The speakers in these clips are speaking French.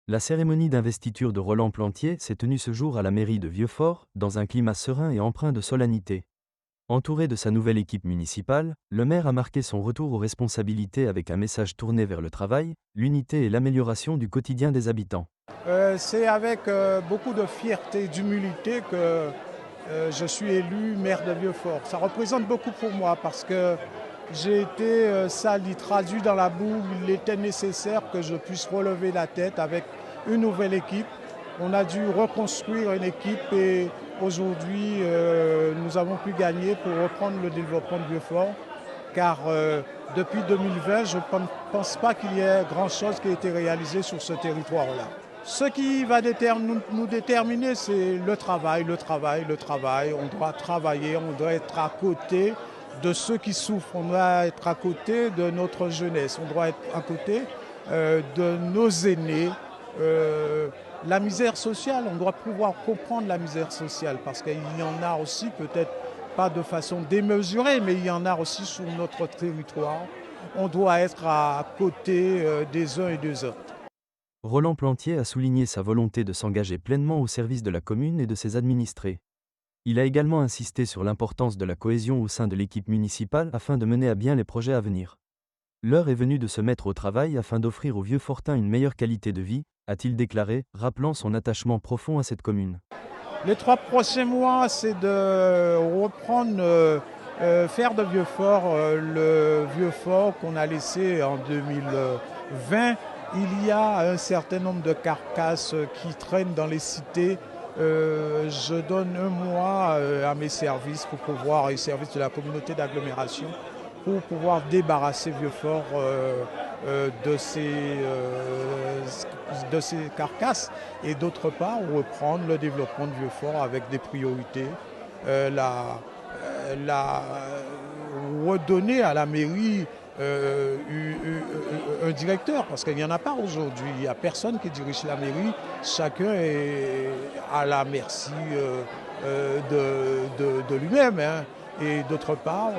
La cérémonie d'investiture de Roland Plantier s'est tenue ce jour à la mairie de Vieux-Fort, dans un climat serein et empreint de solennité. Entouré de sa nouvelle équipe municipale, le maire a marqué son retour aux responsabilités avec un message tourné vers le travail, l'unité et l'amélioration du quotidien des habitants. C'est avec beaucoup de fierté et d'humilité que je suis élu maire de Vieux-Fort. Ça représente beaucoup pour moi parce que j'ai été sali, traduit dans la boue. Il était nécessaire que je puisse relever la tête avec une nouvelle équipe. On a dû reconstruire une équipe et aujourd'hui nous avons pu gagner pour reprendre le développement de Vieux-Fort. Car depuis 2020, je ne pense pas qu'il y ait grand-chose qui ait été réalisé sur ce territoire-là. Ce qui va nous déterminer, c'est le travail, le travail, le travail. On doit travailler, on doit être à côté de ceux qui souffrent, on doit être à côté de notre jeunesse, on doit être à côté de nos aînés. La misère sociale, on doit pouvoir comprendre la misère sociale parce qu'il y en a aussi peut-être pas de façon démesurée, mais il y en a aussi sur notre territoire. On doit être à côté des uns et des autres. Roland Plantier a souligné sa volonté de s'engager pleinement au service de la commune et de ses administrés. Il a également insisté sur l'importance de la cohésion au sein de l'équipe municipale afin de mener à bien les projets à venir. L'heure est venue de se mettre au travail afin d'offrir aux Vieux-Fortins une meilleure qualité de vie, a-t-il déclaré, rappelant son attachement profond à cette commune. Les 3 prochains mois, c'est de reprendre, faire de Vieux-Fort le Vieux-Fort qu'on a laissé en 2020. Il y a un certain nombre de carcasses qui traînent dans les cités. Je donne un mois à mes services pour pouvoir, et services de la communauté d'agglomération, pour pouvoir débarrasser Vieux-Fort de ces carcasses et d'autre part reprendre le développement de Vieux-Fort avec des priorités, redonner à la mairie un directeur, parce qu'il n'y en a pas aujourd'hui. Il n'y a personne qui dirige la mairie. Chacun est à la merci de lui-même. Hein. Et d'autre part,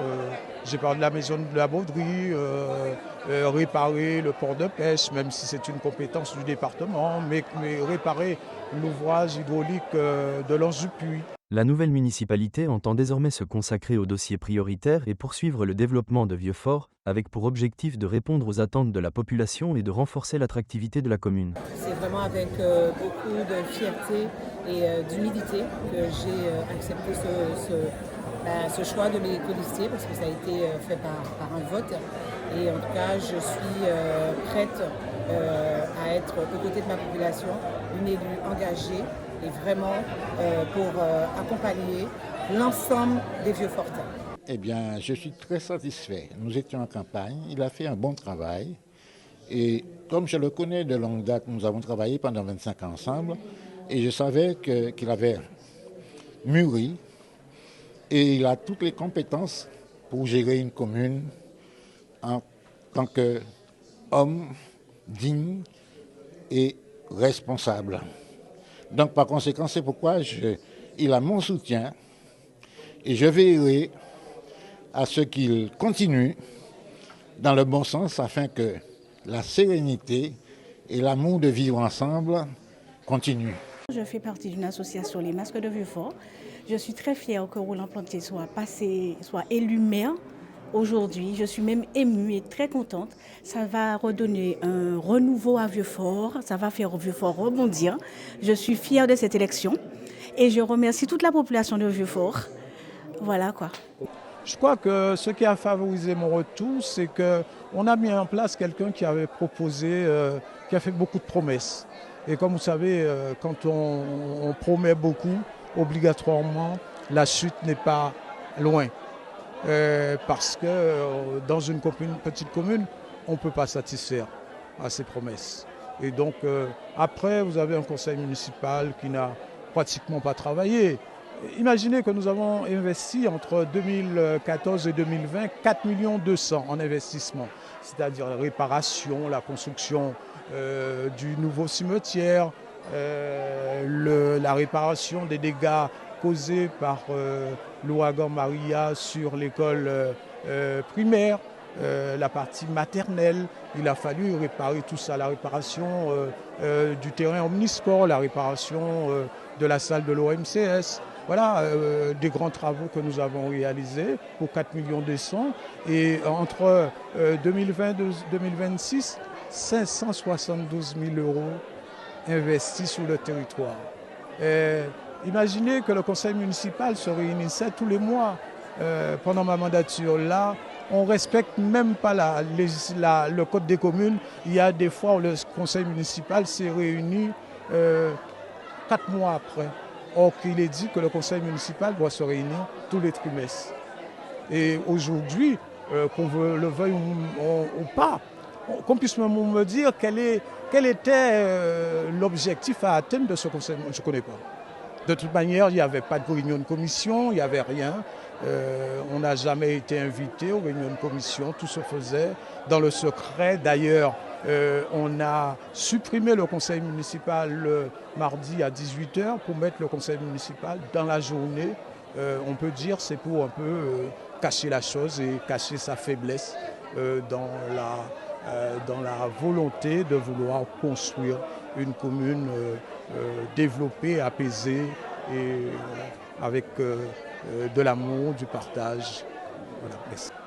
j'ai parlé de la maison de la Bauderie, réparer le port de pêche, même si c'est une compétence du département, mais réparer l'ouvrage hydraulique de l'Anse-du-Puy. La nouvelle municipalité entend désormais se consacrer aux dossiers prioritaires et poursuivre le développement de Vieux-Fort, avec pour objectif de répondre aux attentes de la population et de renforcer l'attractivité de la commune. C'est vraiment avec beaucoup de fierté et d'humilité que j'ai accepté ce choix de mes colistiers, parce que ça a été fait par un vote. Et en tout cas, je suis prête à être aux côtés de ma population, une élue engagée, et vraiment pour accompagner l'ensemble des Vieux-Fortins. Eh bien, je suis très satisfait. Nous étions en campagne, il a fait un bon travail. Et comme je le connais de longue date, nous avons travaillé pendant 25 ans ensemble. Et je savais qu'il avait mûri et il a toutes les compétences pour gérer une commune en tant qu'homme digne et responsable. Donc par conséquent, c'est pourquoi il a mon soutien et je veillerai à ce qu'il continue dans le bon sens afin que la sérénité et l'amour de vivre ensemble continuent. Je fais partie d'une association, les Masques de Vieux-Fort. Je suis très fière que Roland Plantier soit élu maire aujourd'hui. Je suis même émue et très contente. Ça va redonner un renouveau à Vieux-Fort, ça va faire Vieux-Fort rebondir. Je suis fière de cette élection et je remercie toute la population de Vieux-Fort. Voilà quoi. Je crois que ce qui a favorisé mon retour, c'est qu'on a mis en place quelqu'un qui avait proposé, qui a fait beaucoup de promesses. Et comme vous savez, quand on promet beaucoup, obligatoirement, la chute n'est pas loin. Parce que dans une petite commune, on ne peut pas satisfaire à ces promesses. Et donc, après, vous avez un conseil municipal qui n'a pratiquement pas travaillé. Imaginez que nous avons investi entre 2014 et 2020 4 200 000 en investissement, c'est-à-dire la réparation, la construction du nouveau cimetière, la réparation des dégâts causés par l'ouragan Maria sur l'école primaire. la partie maternelle. Il a fallu réparer tout ça, la réparation du terrain omnisport, la réparation de la salle de l'OMCS. Voilà, des grands travaux que nous avons réalisés pour 4 millions de cents. Et entre 2020 et 2026, 572 000 euros investis sur le territoire. Imaginez que le conseil municipal se réunissait tous les mois pendant ma mandature. Là, on ne respecte même pas le code des communes. Il y a des fois où le conseil municipal s'est réuni 4 mois après. Or qu'il est dit que le conseil municipal doit se réunir tous les trimestres. Et aujourd'hui, qu'on le veuille ou pas, qu'on puisse me dire quel était l'objectif à atteindre de ce conseil, je ne connais pas. De toute manière, il n'y avait pas de réunion de commission, il n'y avait rien. On n'a jamais été invité aux réunions de commission, tout se faisait dans le secret. D'ailleurs, on a supprimé le conseil municipal le mardi à 18h pour mettre le conseil municipal dans la journée. On peut dire c'est pour un peu cacher la chose et cacher sa faiblesse dans la volonté de vouloir construire une commune développée, apaisée et avec de l'amour, du partage. Voilà.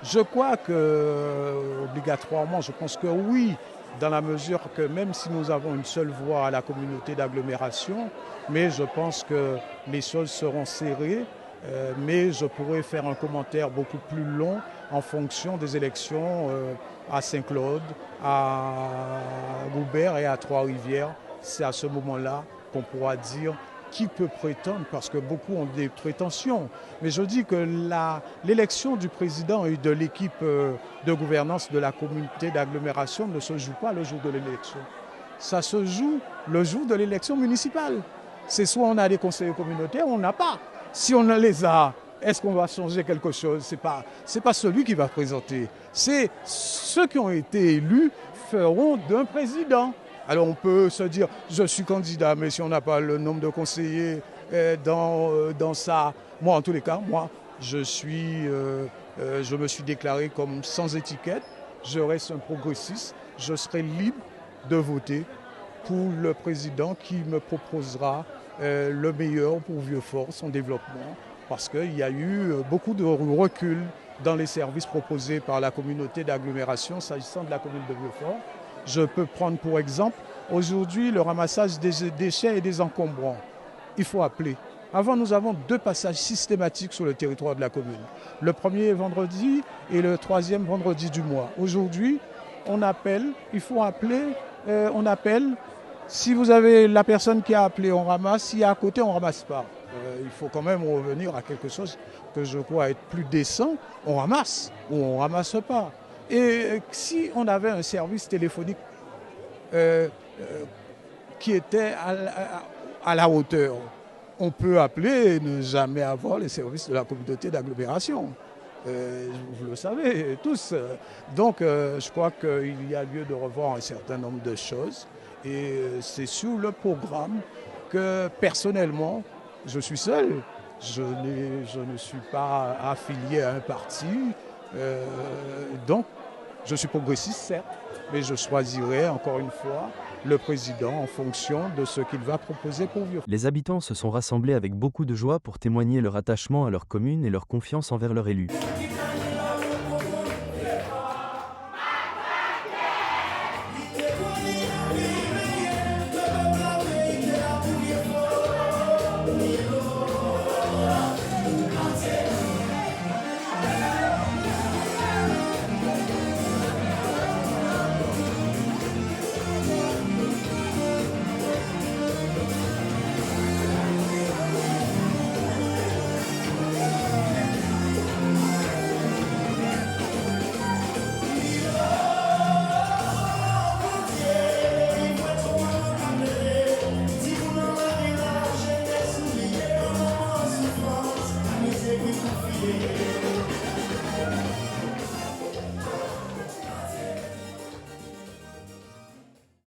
Je crois que, obligatoirement, je pense que oui, dans la mesure que même si nous avons une seule voix à la communauté d'agglomération, mais je pense que les choses seront serrées, mais je pourrais faire un commentaire beaucoup plus long en fonction des élections à Saint-Claude, à Goubert et à Trois-Rivières. C'est à ce moment-là qu'on pourra dire qui peut prétendre, parce que beaucoup ont des prétentions. Mais je dis que l'élection du président et de l'équipe de gouvernance de la communauté d'agglomération ne se joue pas le jour de l'élection. Ça se joue le jour de l'élection municipale. C'est soit on a des conseillers communautaires, ou on n'a pas. Si on les a, est-ce qu'on va changer quelque chose? C'est pas celui qui va présenter. C'est ceux qui ont été élus feront d'un président. Alors on peut se dire, je suis candidat, mais si on n'a pas le nombre de conseillers dans ça, moi en tous les cas, je me suis déclaré comme sans étiquette, je reste un progressiste, je serai libre de voter pour le président qui me proposera le meilleur pour Vieux-Fort, son développement, parce qu'il y a eu beaucoup de recul dans les services proposés par la communauté d'agglomération s'agissant de la commune de Vieux-Fort. Je peux prendre pour exemple, aujourd'hui, le ramassage des déchets et des encombrants. Il faut appeler. Avant, nous avons 2 passages systématiques sur le territoire de la commune. Le premier vendredi et le 3e vendredi du mois. Aujourd'hui, on appelle, il faut appeler, on appelle. Si vous avez la personne qui a appelé, on ramasse. Si à côté, on ne ramasse pas. Il faut quand même revenir à quelque chose que je crois être plus décent. On ramasse ou on ne ramasse pas. Et si on avait un service téléphonique qui était à la hauteur, on peut appeler et ne jamais avoir les services de la communauté d'agglomération. Vous le savez tous. Donc je crois qu'il y a lieu de revoir un certain nombre de choses. Et c'est sur le programme que personnellement, je suis seul. Je ne suis pas affilié à un parti. Donc, je suis progressiste, certes, mais je choisirai encore une fois le président en fonction de ce qu'il va proposer pour Vieux-Fort. Les habitants se sont rassemblés avec beaucoup de joie pour témoigner leur attachement à leur commune et leur confiance envers leur élu.